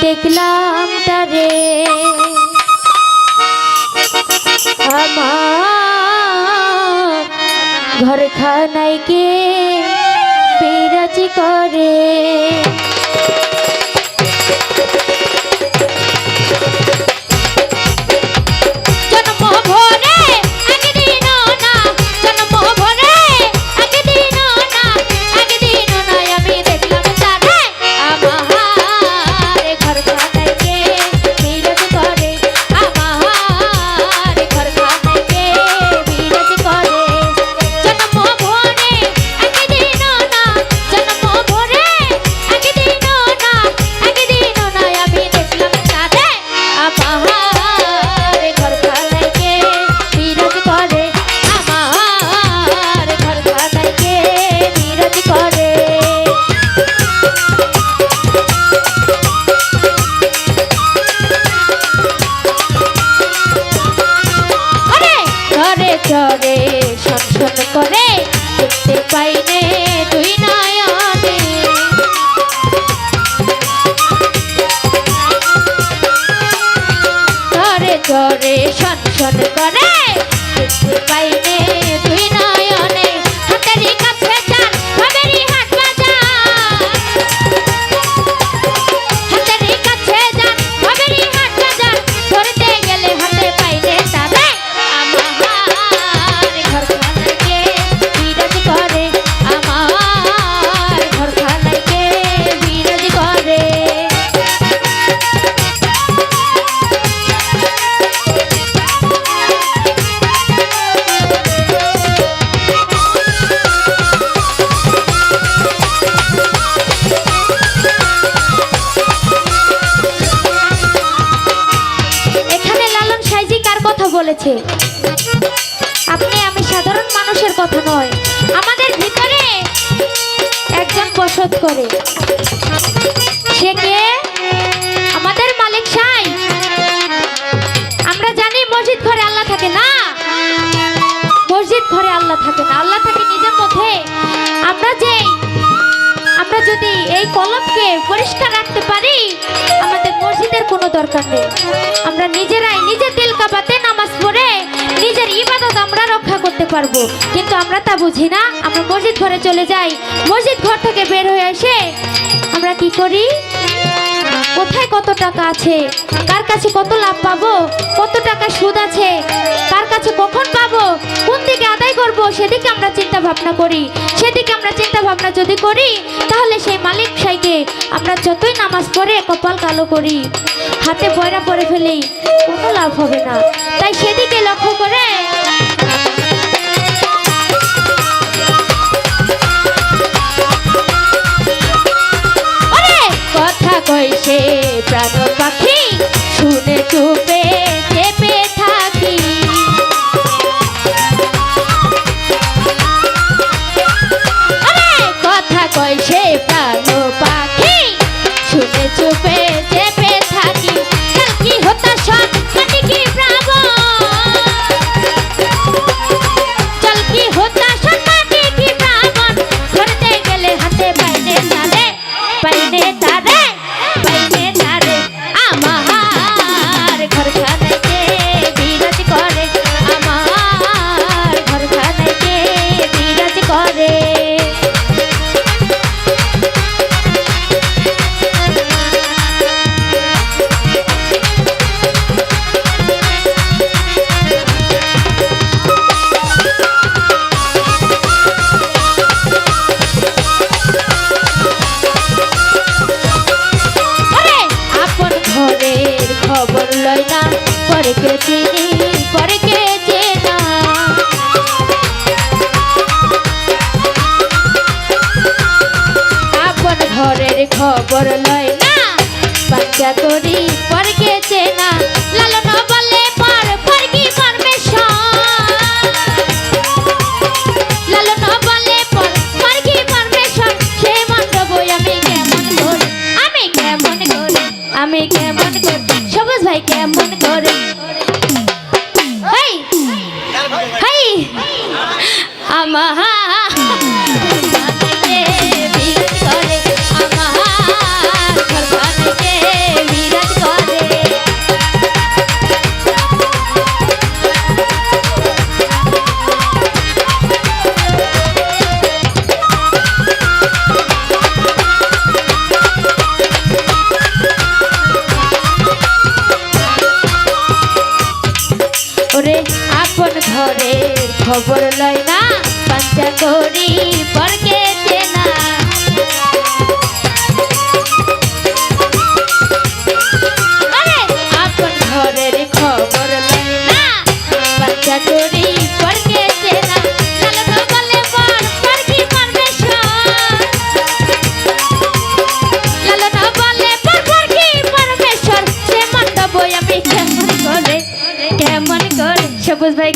দেখলাম তারে আমার ঘরখানায় কে বিরাজ করে। চরে সংসন করে দেখতে পাইনে দুই নয়নে, চরে চরে সংসন করে দেখতে পাইনে দুই নয়নে। হাতেরই কাছে যান ভাবেরই হাট বাজার, হাতেরই কাছে যান ভাবেরই হাট বাজার, ধরতে গেলে হাতে পাইনে তাদের বলেছে। আপনি আমি সাধারণ মানুষের কথা নয়, আমাদের ভিতরে একজন বসত করে। সে কে? আমাদের মালিক সাই। আমরা জানি মসজিদ ঘরে আল্লাহ থাকে না, মসজিদ ঘরে আল্লাহ থাকে না, আল্লাহ থাকে নিজের মধ্যে। আমরা যদি এই কলবকে পরিষ্কার রাখতে পারি, আমাদের মসজিদের কোনো দরকার নেই। আমরা নিজেরাই নিজের দিল কাবাতে নামাজ পড়ে নিজের ইবাদত আমরা রক্ষা করতে পারবো, কিন্তু আমরা তা বুঝি না। আমরা মসজিদ ঘরে চলে যাই, মসজিদ ঘর থেকে বের হয়ে এসে আমরা কি করি? কোথায় কত টাকা আছে, কার কাছে কত লাভ পাবো, কত টাকা সুদ আছে, কার কাছে কখন পাবো, কোন দিকে আদায় করব, সেদিকে আমরা চিন্তা ভাবনা করি। সেদিকে আমরা চিন্তা ভাবনা যদি করি, তাহলে সেই মালিক সাইকে আমরা যতই নামাজ পড়ে কপাল কালো করি, হাতে পয়রা পরে ফেলেই, কোনো লাভ হবে না। তাই সেদিকে লক্ষ্য করে কথা কইছে প্রাণ পাখি, শুনে চুপে চেপে থাকি। কথা কইছে প্রাণ পাখি, শুনে চুপে চেপে থাকি। কাল কি হতাশন কাটি কি প্রাবণ, চল কি হতাশন কাটি কি প্রাবণ, ধরতে গেলে হাতে পাইনে তারে, পাইনে তারে, পাইনে তারে। আমার ঘরখানায় কে বিরাজ করে, আমার ঘরখানায় কে বিরাজ করে। খবর লয় না, পরকে চিনি পরকে চেনা, আপন ঘরের খবর লয় না, বাচ্চা করি পরকে চেনা। লালন বলে পর পরকি পারমেশন, লালন আমার ঘরখানেকে বিরাজ করে, আমার ঘরখানেকে বিরাজ করে। ওরে আপন ঘরের খবর লয় না, পাঞ্চা করি পরকে চেনা। আরে আপন ঘরের খবর লয় না, পাঞ্চা করি পরকে চেনা। লালন বলে বর পরকি পরমেশ্বর, লালন বলে বর পরকি পরমেশ্বর। সে মন্তব্য আমি কেমন করে সবুজ ভাই